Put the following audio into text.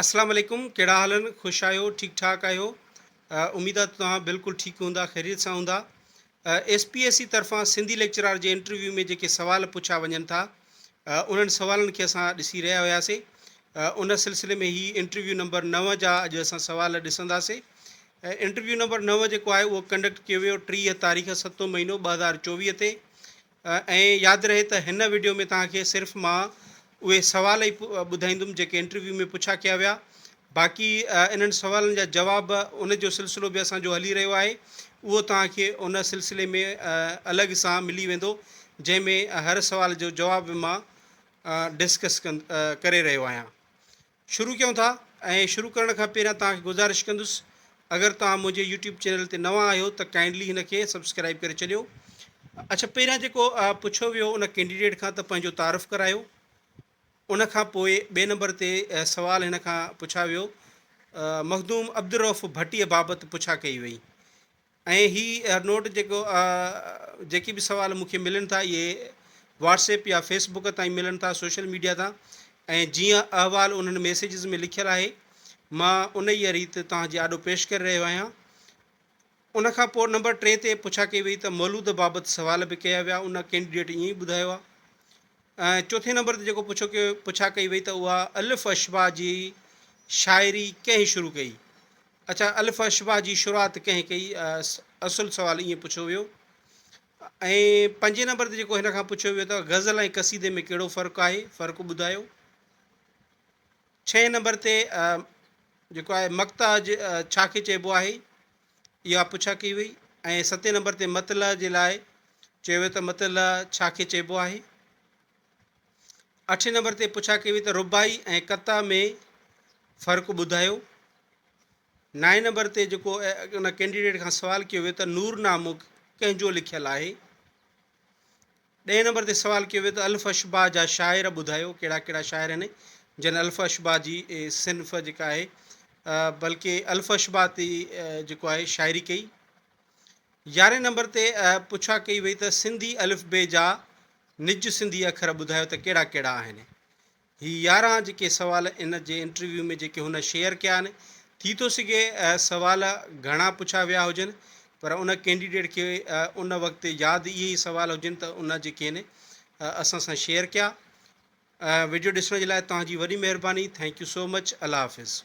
अस्सलाम वालेकुम। कहिड़ा हाल आहिनि? ख़ुशि आहियो? ठीकु ठाक आहियो? उमेद आहे त तव्हां बिल्कुलु ठीकु हूंदा, ख़ैरियत सां हूंदा। SPSC तरफ़ां सिंधी लेक्चरार जे इंटरव्यू में जेके सुवाल पुछा वञनि था, उन्हनि सुवालनि खे असां ॾिसी रहिया हुआसीं। उन सिलसिले में ही इंटरव्यू नंबर 9 जा अॼु असां सुवाल ॾिसंदासीं। इंटरव्यू नंबर 9 जेको आहे उहो कंडक्ट कयो वियो 30 तारीख़ 7 महीनो 2024 ते। ऐं यादि रहे त हिन वीडियो में तव्हांखे सिर्फ़ु मां उहे सुवाल ई ॿुधाईंदुमि जेके इंटरव्यू में पुछा कया विया। बाक़ी इन्हनि सुवालनि जा जवाब, उन जो सिलसिलो बि असांजो हली रहियो आहे। उहो तव्हांखे उन सिलसिले में अलॻि सां मिली वेंदो, जंहिंमें हर सुवाल जो जवाब मां डिस्कस करे रहियो आहियां। शुरू कयूं था। ऐं शुरू करण खां पहिरियां तव्हांखे गुज़ारिश कंदुसि, अगरि तव्हां मुंहिंजे यूट्यूब चैनल ते नवां आहियो त काइंडली हिन खे सब्सक्राइब करे छॾियो। अच्छा, पहिरियां जेको पुछियो वियो उन कैंडिडेट खां त पंहिंजो तारीफ़ करायो। उन खां पोइ ॿिए नंबर ते सुवाल हिन खां पुछा वियो मखदूम अब्दुर्रऊफ़ भट्टीअ बाबति पुछा कई वई। ऐं ही नोट जेके बि सुवाल मूंखे मिलनि था इहे व्हाट्सएप या फेसबुक ताईं मिलनि था, सोशल मीडिया तां। ऐं जीअं अहवाल उन्हनि मैसेजिस में लिखियलु आहे, मां उन ई रीति तव्हांजे आॾो पेश करे रहियो आहियां। उन खां पोइ नंबर 3 ते पुछा कई वई त मौलूद बाबति सुवाल बि कया विया। उन कैंडिडेट ईअं ई ॿुधायो आहे। चौथे नंबर ते जेको पुछा कई वई त उहा अलिफ़ अशबा जी शाइरी कंहिं शुरू कई। अच्छा, अलिफ़ अशबा जी शुरूआति कंहिं कई, असुलु सुवालु ईअं पुछियो वियो। ऐं 5 नंबर ते जेको हिन खां पुछियो वियो त ग़ज़ल ऐं क़सीदे में कहिड़ो फ़र्क़ु आहे, फ़र्क़ु ॿुधायो। 6 नंबर ते जेको आहे मक़ताज छा खे चइबो आहे, इहा पुछा कई वई। ऐं 7 नंबर ते मतला जे लाइ चयो वियो त मतला छा खे चइबो आहे। 8 नंबर ते पुछा कई वई त रुबाई ऐं कता में फ़र्क़ु ॿुधायो। 9 नंबर ते जेको उन कैंडिडेट खां सुवालु कयो वियो त नूरनामो कंहिंजो लिखियलु आहे। 10 नंबर ते सुवालु कयो वियो त अलिफ़ अशबा जा शाइर ॿुधायो, कहिड़ा कहिड़ा शाइर आहिनि जिन अलिफ़ अशबा जी सिन्फ़ जेका आहे, बल्कि अलिफ़ अशबा ते जेको आहे शाइरी कई। 11 नंबर ते पुछा कई वई त सिंधी अलिफ़ बे जा निज सिंधी अखर ॿुधायो त कहिड़ा कहिड़ा आहिनि। ही 11 जेके सुवाल इन जे इंटरव्यू में जेके हुन शेयर कया आहिनि। थी थो सघे सुवाल घणा पुछा विया हुजनि, पर उन कैंडिडेट खे उन वक़्तु यादि इहे ई सुवाल हुजनि त उन जेके आहिनि असां सां शेयर कया। वीडियो ॾिसण जे लाइ तव्हांजी वॾी महिरबानी। Thank you so much. अल्लाह हाफ़िज़।